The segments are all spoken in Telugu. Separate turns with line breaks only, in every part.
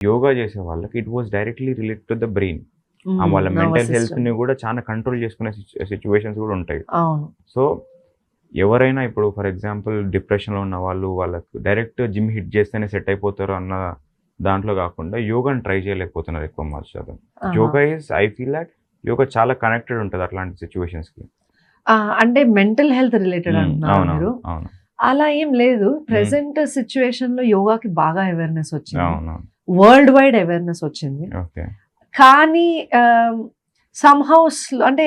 యోగా చేసే వాళ్ళకి it was directly related to the brain. వాళ్ళ
నర్వస్
మెంటల్
సిస్టమ్.
హెల్త్‌ని కూడా చాలా కంట్రోల్ చేసుకునే సిట్యుయేషన్స్ కూడా ఉంటాయి.
అవును.
సో, ఎవరైనా ఇప్పుడు ఫర్ ఎగ్జాంపుల్ డిప్రెషన్‌లో ఉన్న వాళ్ళు వాళ్ళకి డైరెక్ట్ జిమ్ హిట్ చేస్తేనే సెట్ అయిపోతారు అన్న దాంట్లో కాకుండా యోగాని ట్రై చేయలేకపోతున్నారు ఎక్కువ మంది శాతం.
ఆహా!
Yoga I feel that yoga చాలా కనెక్టెడ్ ఉంటది అట్లాంటి సిట్యుయేషన్స్‌కి.
అంటే మెంటల్ హెల్త్ రిలేటెడ్ అంటున్నారా
అవునవును.
మీరు?
అవును.
అలా ఏం లేదు. ప్రెజెంట్ సిట్యుయేషన్‌లో యోగాకి బాగా అవేర్‌నెస్ వచ్చింది.
అవునవును.
వరల్డ్ వైడ్ అవేర్‌నెస్ వచ్చింది.
ఓకే.
కానీ సమ్‌హౌ అంటే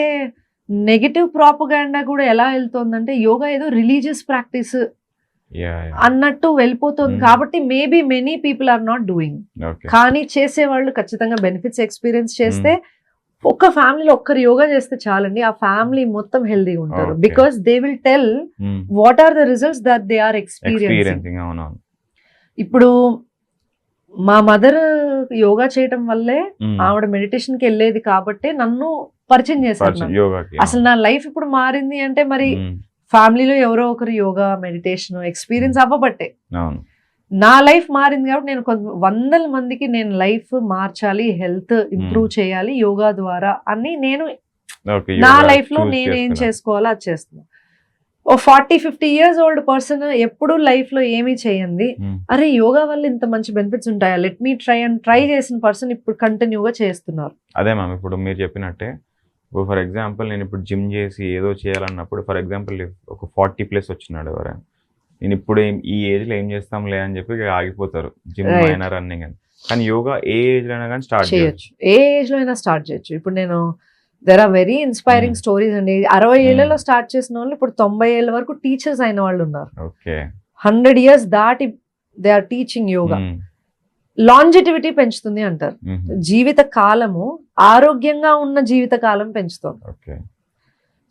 నెగెటివ్ ప్రాపగాండా కూడా ఎలా వెళ్తోందంటే యోగా ఏదో రిలీజియస్ ప్రాక్టీస్
యాహ్! యాహ్!
అన్నట్టు వెళ్ళిపోతుంది. కాబట్టి maybe many people are not doing.
Okay.
కానీ చేసేవాళ్ళు ఖచ్చితంగా బెనిఫిట్స్ ఎక్స్‌పీరియన్స్ చేస్తే ఒక్క ఫ్యామిలీలో ఒక్కరు యోగా చేస్తే చాలండి. ఆ ఫ్యామిలీ మొత్తం హెల్తీగా ఉంటారు.
Okay.
Because they will tell what are the results that they are experiencing.
Experiencing అవునవును.
ఇప్పుడు మా మదర్ యోగా చేయటం వల్లే ఆవిడ మెడిటేషన్ కి వెళ్ళేది కాబట్టి నన్ను పరిచయం చేశారు నాకు.
యోగాకి.
అసలు నా లైఫ్ ఇప్పుడు మారింది అంటే మరి ఫ్యామిలీలో ఎవరో ఒకరు యోగా మెడిటేషన్ ఎక్స్పీరియన్స్ అవ్వబట్టే.
అవును.
నా లైఫ్ మారింది కాబట్టి నేను వందల మందికి నేను లైఫ్ మార్చాలి, హెల్త్ ఇంప్రూవ్ చేయాలి యోగా ద్వారా అని నేను
ఓకే.
నా
యోగా
లైఫ్ లో
చూస్
నేనేం
చేసుకున్నారు.
చేసుకోవాలో అది చేస్తున్నా. ఓ 40-50 ఇయర్స్ ఓల్డ్ పర్సన్ ఎప్పుడు లైఫ్ లో ఏమీ చేయండి, అరే యోగా వల్ల ఇంత మంచి బెనిఫిట్స్ ఉంటాయా, లెట్ మీ ట్రై చేసిన పర్సన్ ఇప్పుడు కంటిన్యూగా చేస్తున్నారు.
అదే మ్యామ్ ఇప్పుడు మీరు చెప్పినట్టే ఇప్పుడు ఫర్ ఎగ్జాంపుల్ నేను ఇప్పుడు జిమ్ చేసి ఏదో చేయాలన్నప్పుడు ఫర్ ఎగ్జాంపుల్ ఒక 40+ వచ్చినాడు ఎవరైనా, నేను ఇప్పుడు ఈ ఏజ్లో ఏం చేస్తాంలే అని చెప్పి ఇక ఆగిపోతారు జిమ్
Right.
అయినా రన్నింగ్ అని. కానీ యోగా ఏ ఏజ్లో అయినా కానీ స్టార్ట్
చేయొచ్చు, ఏ ఏజ్ లో అయినా స్టార్ట్ చేయొచ్చు. ఇప్పుడు నేను there are very inspiring stories అండి. 60 ఏళ్లలో స్టార్ట్ చేసిన వాళ్ళు ఇప్పుడు 90 ఏళ్ల వరకు టీచర్స్ అయిన వాళ్ళు ఉన్నారు.
ఓకే.
100 ఇయర్స్ దాటి they are teaching yoga. Longevity పెంచుతుంది అంటారు. జీవిత కాలము ఆరోగ్యంగా ఉన్న జీవిత కాలం పెంచుతుంది.
Okay.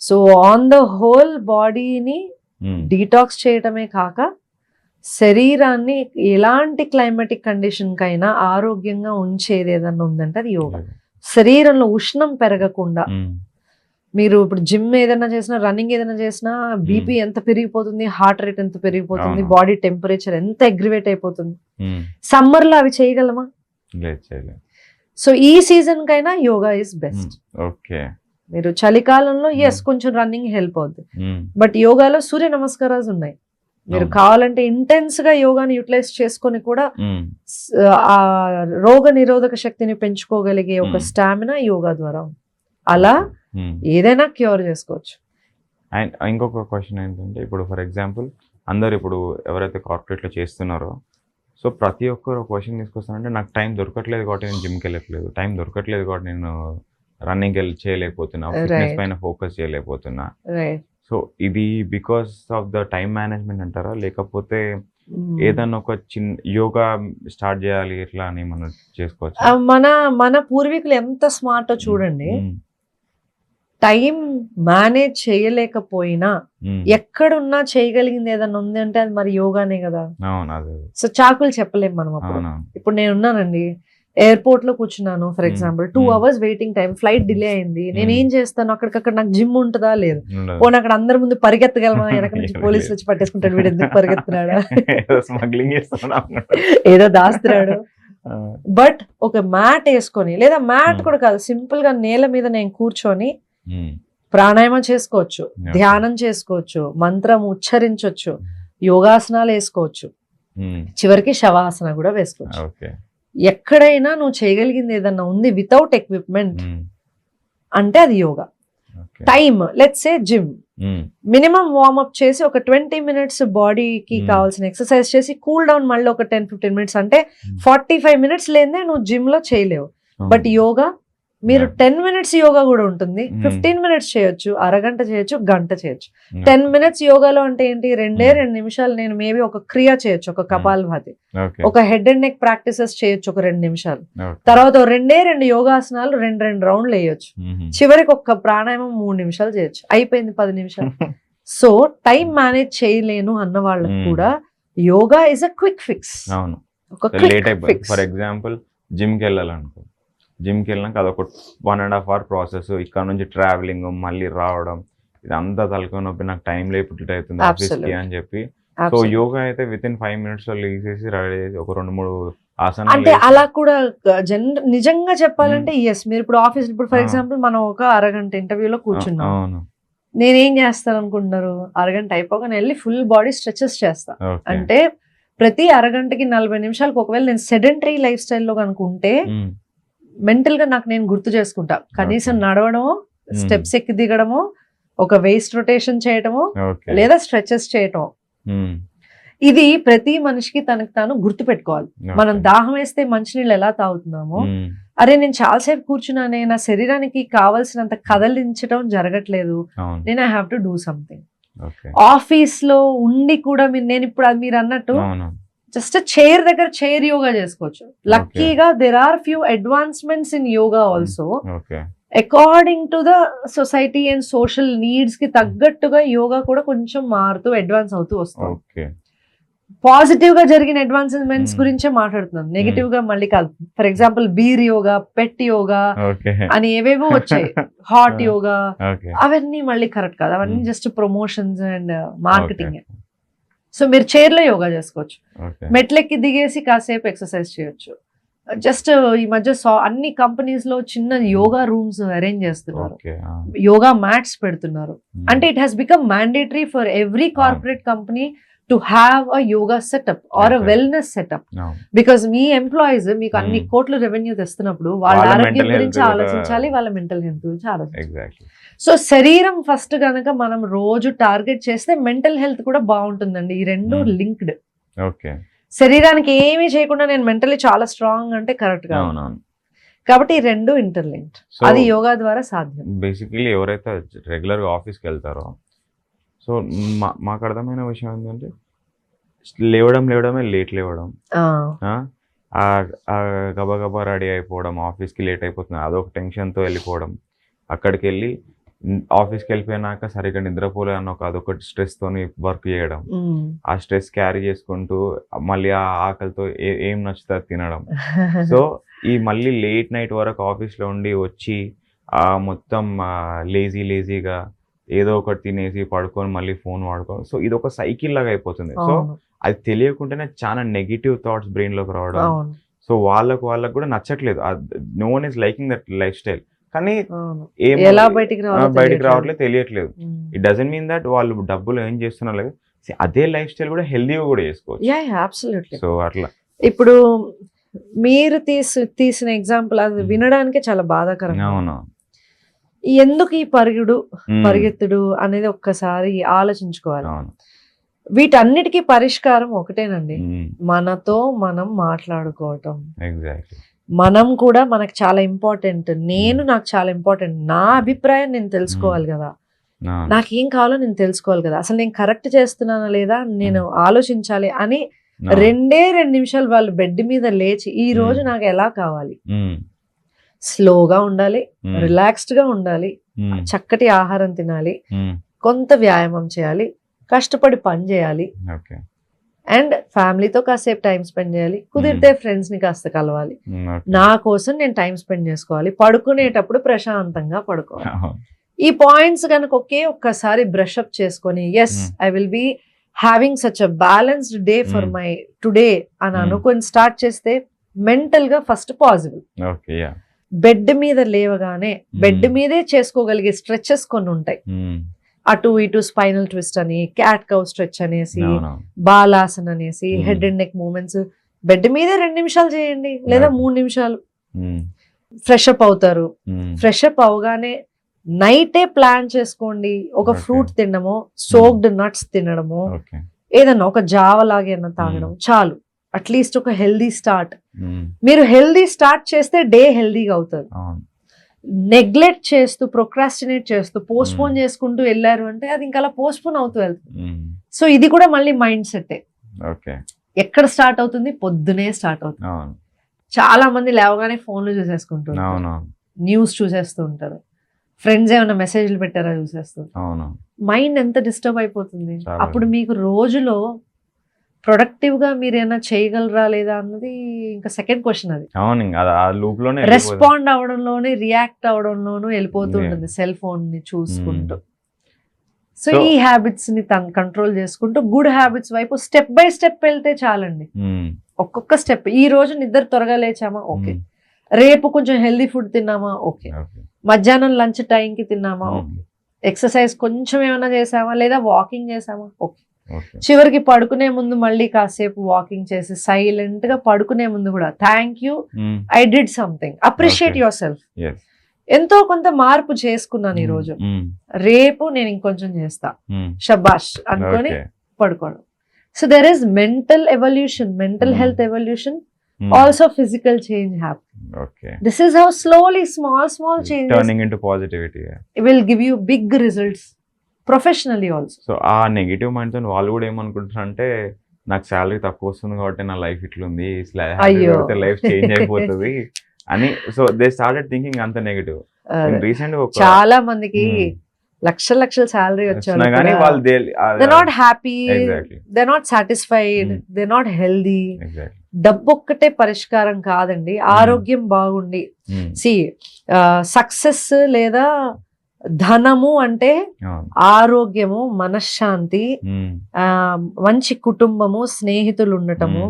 So on the whole బాడీని డీటాక్స్ చేయటమే కాక శరీరాన్ని ఎలాంటి క్లైమాటిక్ కండిషన్ కైనా ఆరోగ్యంగా ఉంచేది ఏదన్నా ఉందంటే అది యోగా. శరీరంలో ఉష్ణం పెరగకుండా మీరు ఇప్పుడు జిమ్ ఏదైనా చేసినా రన్నింగ్ ఏదైనా చేసినా బీపీ ఎంత పెరిగిపోతుంది, హార్ట్ రేట్ ఎంత పెరిగిపోతుంది,
అవును.
బాడీ టెంపరేచర్ ఎంత అగ్రివేట్ అయిపోతుంది. సమ్మర్ లో అవి చేయగలమా?
లేదు చేయలేదు.
సో ఈ సీజన్ కైనా యోగా ఇస్ బెస్ట్.
ఓకే.
మీరు చలికాలంలో కొంచెం రన్నింగ్ హెల్ప్ అవుతుంది. బట్ యోగాలో సూర్య నమస్కారాలు ఉన్నాయి. మీరు కావాలంటే ఇంటెన్స్ గా యోగాని యూటిలైజ్ చేసుకొని కూడా ఆ రోగ నిరోధక శక్తిని పెంచుకోగలిగే ఒక స్టామినా యోగా ద్వారా ఉంది. అలా ఏదైనా క్యూర్ చేసుకోవచ్చు.
అండ్ ఇంకొక క్వశ్చన్ ఏంటంటే ఇప్పుడు ఫర్ ఎగ్జాంపుల్ అందరు ఇప్పుడు ఎవరైతే కార్పొరేట్లో చేస్తున్నారో సో ప్రతి ఒక్కరు ఒక క్వశ్చన్ తీసుకొస్తానంటే నాకు టైం దొరకట్లేదు కాబట్టి నేను జిమ్కి వెళ్ళట్లేదు, టైం దొరకట్లేదు కాబట్టి నేను రన్నింగ్ చేయలేకపోతున్నా, ఫిట్నెస్ పైన ఫోకస్ చేయలేకపోతున్నా. సో ఇది because of the time management అంటారా, లేకపోతే ఏదన్నా ఒక చిన్న యోగా స్టార్ట్ చేయాలి ఎట్లా అని మనం చేసుకోవచ్చు?
మన పూర్వీకులు ఎంత స్మార్ట్ చూడండి. టైం మేనేజ్ చేయలేకపోయినా ఎక్కడున్నా చేయగలిగింది ఏదన్నా ఉంది అంటే అది మరి యోగానే కదా. సో చాకులు చెప్పలేము మనం అప్పుడు. ఇప్పుడు నేను ఉన్నానండి ఎయిర్పోర్ట్ లో కూర్చున్నాను for example 2 hours waiting time, flight delay అయింది, నేను ఏం చేస్తాను, అక్కడికక్కడ నాకు జిమ్ ఉంటుందా లేదు, పోనీ అక్కడ అందరి ముందు పరిగెత్తగలమా, వెనక నుంచి పోలీసులు వచ్చి పట్టేసుకుంటాడు, వీడు ఎందుకు పరిగెత్తున్నాడా, ఏదో దాస్తున్నాడు. బట్ ఒక మ్యాట్ వేసుకొని, లేదా మ్యాట్ కూడా కాదు సింపుల్ గా నేల మీద నేను కూర్చొని ప్రాణాయామం చేసుకోవచ్చు, ధ్యానం చేసుకోవచ్చు, మంత్రం ఉచ్చరించవచ్చు, యోగాసనాలు వేసుకోవచ్చు, చివరికి శవాసన కూడా వేసుకోవచ్చు. ఎక్కడైనా నువ్వు చేయగలిగింది ఏదన్నా ఉంది వితౌట్ ఎక్విప్మెంట్ అంటే అది yoga. Time let's say gym minimum warm up చేసి ఒక 20 minutes బాడీకి కావాల్సిన ఎక్సర్సైజ్ చేసి కూల్ డౌన్ మళ్ళీ ఒక 10-15 minutes అంటే 45 minutes లేదే నువ్వు జిమ్ లో చేయలేవు. బట్ యోగా మీరు 10 minutes యోగా కూడా ఉంటుంది, 15 minutes చేయొచ్చు, అరగంట చేయొచ్చు, గంట చేయొచ్చు. 10 minutes యోగాలో అంటే ఏంటి, 2 నిమిషాలు నేను మేబీ ఒక క్రియ చేయొచ్చు, ఒక కపాలభాతి, ఒక హెడ్ అండ్ నెక్ ప్రాక్టీసెస్ చేయొచ్చు ఒక 2 నిమిషాలు, తర్వాత 2 యోగాసనాలు 2 రౌండ్లు వేయొచ్చు, చివరికి ఒక ప్రాణాయామం 3 నిమిషాలు చేయొచ్చు, అయిపోయింది 10 నిమిషాలు. సో టైం మేనేజ్ చేయలేను అన్న వాళ్ళకి కూడా yoga is a quick fix. ఒక క్విక్ ఫిక్స్.
ఫర్ ఎగ్జాంపుల్ జిమ్కి వెళ్ళాలనుకో, జిమ్కి వెళ్ళినాక అదొక 1.5 hour ప్రాసెస్, ఇక్కడ నుంచి ట్రావెలింగ్ మళ్ళీ రావడం ఇదంతా తలకొని నొప్పి, నాకు టైం లేపుట్ అవుతుంది ఆఫీస్కి అని చెప్పి. సో యోగా అయితే విత్ ఇన్ 5 minutes లో లేసేసి రెడీ చేసి ఒక 2-3 ఆసనాలు
అంటే
వేసి-
అలా కూడా నిజంగా చెప్పాలంటే ఎస్, మీరు ఇప్పుడు ఆఫీస్ ఇప్పుడు ఫర్ ఎగ్జాంపుల్ మనం ఒక అరగంట ఇంటర్వ్యూలో కూర్చున్నాం,
అవును.
నేనేం చేస్తాను అనుకుంటున్నారు, అరగంట అయిపోగానే వెళ్ళి ఫుల్ బాడీ స్ట్రెచెస్ చేస్తా.
ఓకే.
అంటే ప్రతి అరగంటకి 40 నిమిషాలకు ఒకవేళ నేను సెడెంటరీ లైఫ్ స్టైల్లో కనుకుంటే మెంటల్ గా నాకు నేను గుర్తు చేసుకుంటా, కనీసం
Okay.
నడవడమో, స్టెప్స్ ఎక్కి దిగడమో, ఒక వేస్ట్ రొటేషన్ చేయటమో,
ఓకే.
లేదా స్ట్రెచెస్ చేయటం. ఇది ప్రతి మనిషికి తనకు తాను గుర్తు పెట్టుకోవాలి. మనం దాహం వేస్తే మంచినీళ్ళు ఎలా తాగుతున్నామో, అరే నేను చాలాసేపు కూర్చున్నానే, నా శరీరానికి కావాల్సినంత కదలించడం జరగట్లేదు,
అవును.
నేను I have to do something.
Okay.
Office లో ఉండి కూడా నేను ఇప్పుడు అది మీరు అన్నట్టు
అవును.
జస్ట్ చైర్ దగ్గర చైర్ యోగా చేసుకోవచ్చు. లక్కీగా there are few advancements in yoga also,
okay.
According to the society and social needs కి తగ్గట్టుగా యోగా కూడా కొంచెం మారుతూ అడ్వాన్స్ అవుతూ వస్తాం.
ఓకే.
పాజిటివ్ గా జరిగిన అడ్వాన్స్మెంట్స్
Hmm.
గురించే మాట్లాడుతున్నాం, నెగిటివ్ గా మళ్ళీ కాదు. For example beer yoga, pet yoga
okay.
అని ఏవేవో వచ్చాయి, హాట్
Ah.
యోగా,
ఓకే.
అవన్నీ మళ్ళీ కరెక్ట్ కాదు, అవన్నీ
Hmm.
Just promotions and marketing. So మీరు చైర్ లో యోగా చేసుకోవచ్చు,
ఓకే.
మెట్లెక్కి దిగేసి కాసేపు ఎక్సర్సైజ్ చేయొచ్చు. జస్ట్ ఈ మధ్య అన్ని కంపెనీస్ లో చిన్న యోగా రూమ్స్ అరేంజ్ చేస్తున్నారు,
ఓకే.
యోగా మ్యాట్స్ పెడుతున్నారు. అంటే it has become mandatory for every corporate company to have a yoga setup or a
Okay.
Wellness setup.
అవును.
బికాస్ మీ ఎంప్లాయీస్ మీకు అన్ని
Hmm.
కోట్ల రెవెన్యూ తెస్తున్నప్పుడు వాళ్ళ
వాళ్ళ
ఆరోగ్యం
mental health
గురించి
కూడా-
ఆలోచించాలి, వాళ్ళ మెంటల్ హెల్త్ గురించి ఆలోచించాలి.
ఎగ్జాక్ట్లీ.
సో శరీరం ఫస్ట్ గనక మనం రోజు టార్గెట్ చేస్తే మెంటల్ హెల్త్ కూడా బాగుంటుందండి. ఈ రెండు
Hmm.
లింక్డ్.
ఓకే.
శరీరానికి ఏమీ చేయకుండా నేను మెంటలీ చాలా స్ట్రాంగ్ అంటే కరెక్ట్ గా.
అవునవును.
కాబట్టి ఈ రెండు ఇంటర్లింక్డ్.
సో
అది యోగా ద్వారా సాధ్యం.
బేసికలీ ఎవరైతే రెగ్యులర్గా ఆఫీస్కి వెళ్తారో, సో మాకు అర్థమైన విషయం ఏంటంటే లేవడమే లేట్ లేవడం,
ఆ,
గబగబా రెడీ అయిపోవడం, ఆఫీస్కి లేట్ అయిపోతుంది అదొక టెన్షన్తో వెళ్ళిపోవడం, అక్కడికి వెళ్ళి ఆఫీస్కి వెళ్ళిపోయినాక సరిగ్గా నిద్రపోలే అన్న అదొకటి స్ట్రెస్తోని వర్క్ చేయడం,
ఉమ్.
ఆ స్ట్రెస్ క్యారీ చేసుకుంటూ మళ్ళీ ఆ ఆకలితో ఏం నచ్చుతుంది అది తినడం. సో ఈ మళ్ళీ లేట్ నైట్ వరకు ఆఫీస్లో ఉండి వచ్చి ఆ మొత్తం లేజీగా ఏదో ఒకటి తినేసి పడుకొని మళ్ళీ ఫోన్ వాడుకోవడం. సో ఇది ఒక సైకిల్ లాగా అయిపోతుంది. సో
అవును,
అది తెలియకుండానే చాలా నెగిటివ్ థాట్స్ బ్రెయిన్లోకి రావడం.
అవును,
సో వాళ్ళకు కూడా నచ్చట్లేదు, no one is liking that lifestyle. కానీ
అవును.
ఏం
ఎలా బయటికి రావాలో
బయటికి
తెలియట్లేదు.
రావట్లేదు, తెలియట్లేదు.
ఉమ్.
ఇట్ డజంట్ మీన్ దట్ వాళ్ళు డబ్బులు ఏం చేస్తున్నారు లేదు, అదే లైఫ్ స్టైల్ కూడా హెల్దీగా కూడా చేసుకోవచ్చు.
Yeah, absolutely.
సో అట్లా
ఇప్పుడు మీరు తీసిన ఎగ్జాంపుల్ అది వినడానికే చాలా బాధాకరం.
అవును.
ఎందుకు ఈ పరిగెత్తుడు అనేది ఒక్కసారి ఆలోచించుకోవాలి.
అవును.
వీటన్నిటికీ పరిష్కారం ఒకటేనండి, మనతో మనం మాట్లాడుకోవటం.
ఎగ్జాక్ట్లీ.
మనం కూడా మనకు చాలా ఇంపార్టెంట్, నాకు చాలా ఇంపార్టెంట్, నా అభిప్రాయం నేను తెలుసుకోవాలి కదా, నాకు ఏం కావాలో నేను తెలుసుకోవాలి కదా, అసలు నేను కరెక్ట్ చేస్తున్నానా లేదా నేను ఆలోచించాలి అని 2 నిమిషాలు వాళ్ళు బెడ్ మీద లేచి ఈ రోజు నాకు ఎలా కావాలి, స్లోగా ఉండాలి, రిలాక్స్డ్ గా ఉండాలి, చక్కటి ఆహారం తినాలి, కొంత వ్యాయామం చేయాలి, కష్టపడి పని చేయాలి,
ఓకే.
అండ్ ఫ్యామిలీతో కాసేపు టైం స్పెండ్ చేయాలి, కుదిరితే ఫ్రెండ్స్ ని కాస్త కలవాలి, నా కోసం నేను టైం స్పెండ్ చేసుకోవాలి, పడుకునేటప్పుడు ప్రశాంతంగా పడుకోవాలి. ఈ పాయింట్స్ కనుక ఒక్కసారి బ్రష్ అప్ చేసుకొని yes I will be having such a balanced day for my today అని అనుకొని స్టార్ట్ చేస్తే మెంటల్ గా first possible.
Okay. Yeah.
Bed మీద లేవగానే బెడ్ మీదే చేసుకోగలిగే స్ట్రెచెస్ కొన్ని ఉంటాయి, అటు ఇటు స్పైనల్ ట్విస్ట్ అని, క్యాట్ కౌ స్ట్రెచ్ అనేసి, బాలాసన్ అనేసి, head and neck movements bed మీదే 2 నిమిషాలు చేయండి లేదా 3 నిమిషాలు. ఫ్రెష్ అప్ అవుతారు, ఫ్రెష్ అప్ అవగానే నైటే ప్లాన్ చేసుకోండి, ఒక ఫ్రూట్ తినడమో, సోక్డ్ నట్స్ తినడమో, ఏదన్నా ఒక జావలాగా తాగడం చాలు, అట్లీస్ట్ ఒక హెల్దీ స్టార్ట్. మీరు హెల్దీ స్టార్ట్ చేస్తే డే హెల్దీగా అవుతుంది. నెగ్లెక్ట్ చేస్తూ, ప్రొక్రాస్టినేట్ చేస్తూ, పోస్ట్పోన్ చేసుకుంటూ వెళ్ళారు అంటే అది ఇంకా అలా పోస్ట్పోన్ అవుతూ వెళ్తుంది. సో ఇది కూడా మళ్ళీ మైండ్ సెట్. ఎక్కడ స్టార్ట్ అవుతుంది? పొద్దునే స్టార్ట్ అవుతుంది. చాలా మంది లేవగానే ఫోన్లు చూసేసుకుంటారు, న్యూస్ చూసేస్తూ ఉంటారు, ఫ్రెండ్స్ ఏమైనా మెసేజ్లు పెట్టారా చూసేస్తూ, మైండ్ ఎంత డిస్టర్బ్ అయిపోతుంది. అప్పుడు మీకు రోజులో ప్రొడక్టివ్ గా మీరు ఏమైనా చేయగలరా లేదా అన్నది ఇంకా సెకండ్ క్వశ్చన్. అది రెస్పాండ్ అవడంలోనే, రియాక్ట్ అవడంలోనూ వెళ్ళిపోతూ ఉంటుంది సెల్ ఫోన్ ని చూసుకుంటూ. సో ఈ హ్యాబిట్స్ ని కంట్రోల్ చేసుకుంటూ గుడ్ హ్యాబిట్స్ వైపు స్టెప్ బై స్టెప్ వెళ్తే చాలండి. ఒక్కొక్క స్టెప్. ఈ రోజు నిద్ర త్వరగా లేచామా, ఓకే. రేపు కొంచెం హెల్దీ ఫుడ్ తిన్నామా, ఓకే. మధ్యాహ్నం లంచ్ టైంకి తిన్నామా, ఓకే. ఎక్సర్సైజ్ కొంచెం ఏమైనా చేసామా, లేదా వాకింగ్ చేసామా, ఓకే. చివరికి పడుకునే ముందు మళ్ళీ కాసేపు వాకింగ్ చేసి సైలెంట్ గా పడుకునే ముందు కూడా thank you, I did something, appreciate your self. ఎంతో కొంత మార్పు చేసుకున్నాను ఈ రోజు. రేపు నేను ఇంకొంచెం చేస్తా, షబాష్ అనుకొని పడుకోవడం. So there is mental evolution, mental health evolution, also physical change happen.
Okay.
This is how slowly small changes
turning into positivity.
will give you big results professionally also.
So ఆ నెగిటివ్ మైండ్ తో వాళ్ళు కూడా ఏమనుకుంటారు అంటే నాకు శాలరీ తక్కువ వస్తుంది కాబట్టి నా లైఫ్ ఇట్లుంది, లైఫ్ చేంజ్ అయిపోతుంది అని. సో దే స్టార్టెడ్ థింకింగ్ అంత నెగిటివ్. రీసెంట్
చాలా మందికి లక్షల శాలరీ వచ్చారు
కానీ వాళ్ళు
they not happy, they not satisfied, they not healthy. డబ్బు ఒక్కటే పరిష్కారం కాదండి, ఆరోగ్యం బాగుండి. సక్సెస్ లేదా ధనము అంటే ఆరోగ్యము, మనశ్శాంతి, మంచి కుటుంబము, స్నేహితులు ఉండటము,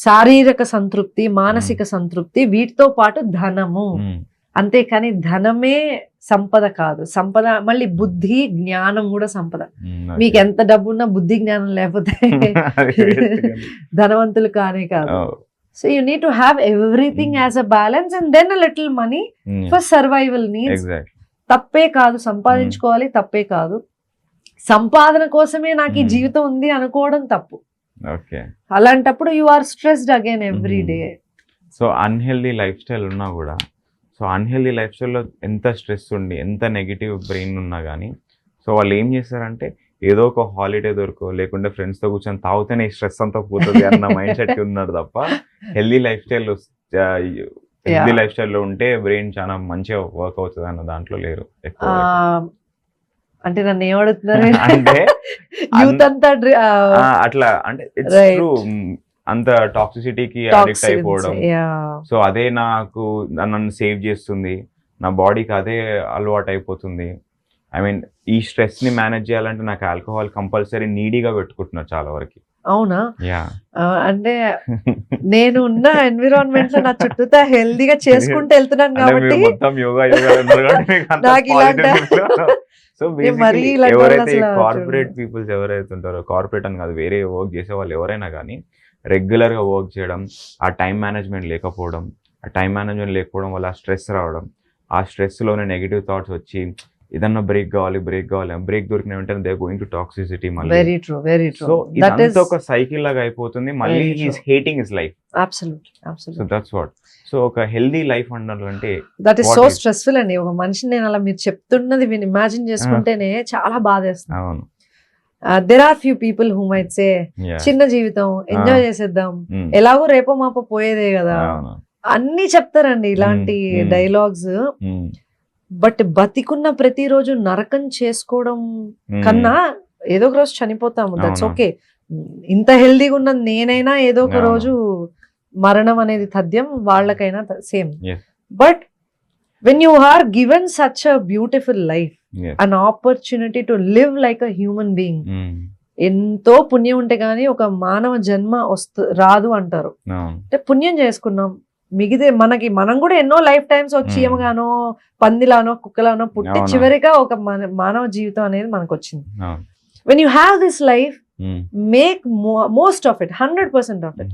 శారీరక సంతృప్తి, మానసిక సంతృప్తి, వీటితో పాటు ధనము. అంతేకాని ధనమే సంపద కాదు. సంపద మళ్ళీ బుద్ధి జ్ఞానం కూడా సంపద. మీకు ఎంత డబ్బు ఉన్నా బుద్ధి జ్ఞానం లేకపోతే ధనవంతులు కానే కాదు. So you need to have everything as a balance and then a little money for survival needs. తప్పే కాదు, సంపాదించుకోవాలి, తప్పే కాదు. సంపాదన కోసమే నాకు ఈ జీవితం ఉంది అనుకోవడం తప్పు. అలాంటప్పుడు you are stressed again every day.
So unhealthy lifestyle ఉన్నా కూడా, సో అన్హెల్దీ లైఫ్ స్టైల్లో ఎంత స్ట్రెస్ ఉండి ఎంత నెగిటివ్ బ్రెయిన్ ఉన్నా కానీ, సో వాళ్ళు ఏం చేస్తారంటే ఏదో ఒక హాలిడే దొరకో లేకుంటే ఫ్రెండ్స్తో కూర్చొని తాగితేనే ఈ స్ట్రెస్ అంతా పోతుంది అన్న మైండ్ సెట్ ఉన్నారు తప్ప హెల్దీ లైఫ్ స్టైల్లో ఉంటే బ్రెయిన్ చాలా మంచిగా వర్క్ అవుతుంది అన్న దాంట్లో లేరు.
అంటే నన్ను ఏమడుతున్నారు
అంటే
యూత్ అంతా
అట్లా అంటే ఇట్స్ ట్రూ, అంత టాక్సిసిటీకి అడిక్ట్ అయిపోవడం. సో అదే నాకు నన్ను సేవ్ చేస్తుంది, నా బాడీకి అదే అలవాటు అయిపోతుంది. ఐ మీన్ ఈ స్ట్రెస్ ని మేనేజ్ చేయాలంటే నాకు ఆల్కహాల్ కంపల్సరీ నీడీగా పెట్టుకుంటున్నారు చాలా వరకు.
అవునా? అంటే నేను ఉన్న ఎన్విరాన్మెంట్ లో నా చుట్టూతా హెల్దీగా చేసుకుంటూ వెళ్తున్నాను కాబట్టి
మొత్తం యోగా సో ఎవరైతే కార్పొరేట్ పీపుల్స్ ఎవరైతే ఉంటారో, కార్పొరేట్ అని కాదు వేరే వర్క్ చేసే వాళ్ళు ఎవరైనా కానీ రెగ్యులర్ గా వర్క్ చేయడం, ఆ టైం మేనేజ్మెంట్ లేకపోవడం, ఆ టైం మేనేజ్మెంట్ లేకపోవడం వల్ల స్ట్రెస్ రావడం, ఆ స్ట్రెస్ లోనే నెగిటివ్ థాట్స్ వచ్చి ఏదన్నా బ్రేక్ కావాలి, బ్రేక్ దొరికిన వెంటనే they going to toxicity.
Very true, very true.
So ఇదంతా ఒక సైకిల్ లాగా అయిపోతుంది. మళ్ళీ he's hating his life.
Absolutely, absolutely.
So that's what. So ఒక హెల్దీ లైఫ్ ఉండాలంటే
దట్ ఈస్ సో స్ట్రెస్ఫుల్ అండి. ఒక మనిషిని నేను అలా మీరు చెప్తున్నది ఇమాజిన్ చేసుకుంటేనే చాలా బాధేస్తుంది.
అవును.
there are few people who might say చిన్న జీవితం ఎంజాయ్ చేసేద్దాం, ఎలాగో రేపో మాపో పోయేదే కదా, అన్ని చెప్తారండి ఇలాంటి డైలాగ్స్. బట్ బతికున్న ప్రతిరోజు నరకం చేసుకోవడం కన్నా ఏదో ఒక రోజు చనిపోతాము, దట్స్ ఓకే. ఇంత హెల్దీగా ఉన్నది నేనైనా ఏదో ఒక రోజు మరణం అనేది తథ్యం, వాళ్ళకైనా same. But when you are given such a beautiful life, an opportunity to live like a human being, ఎంతో పుణ్యం ఉంటే గానీ ఒక మానవ జన్మ రాదు అంటారు. అంటే పుణ్యం చేసుకున్నాం, మిగితే మనం కూడా ఎన్నో లైఫ్ టైమ్స్ వచ్చి ఏమగానో పందిలానో కుక్కలానో పుట్టి చివరిగా ఒక మానవ జీవితం అనేది మనకు వచ్చింది. when you have this life, make most of it, 100% of it.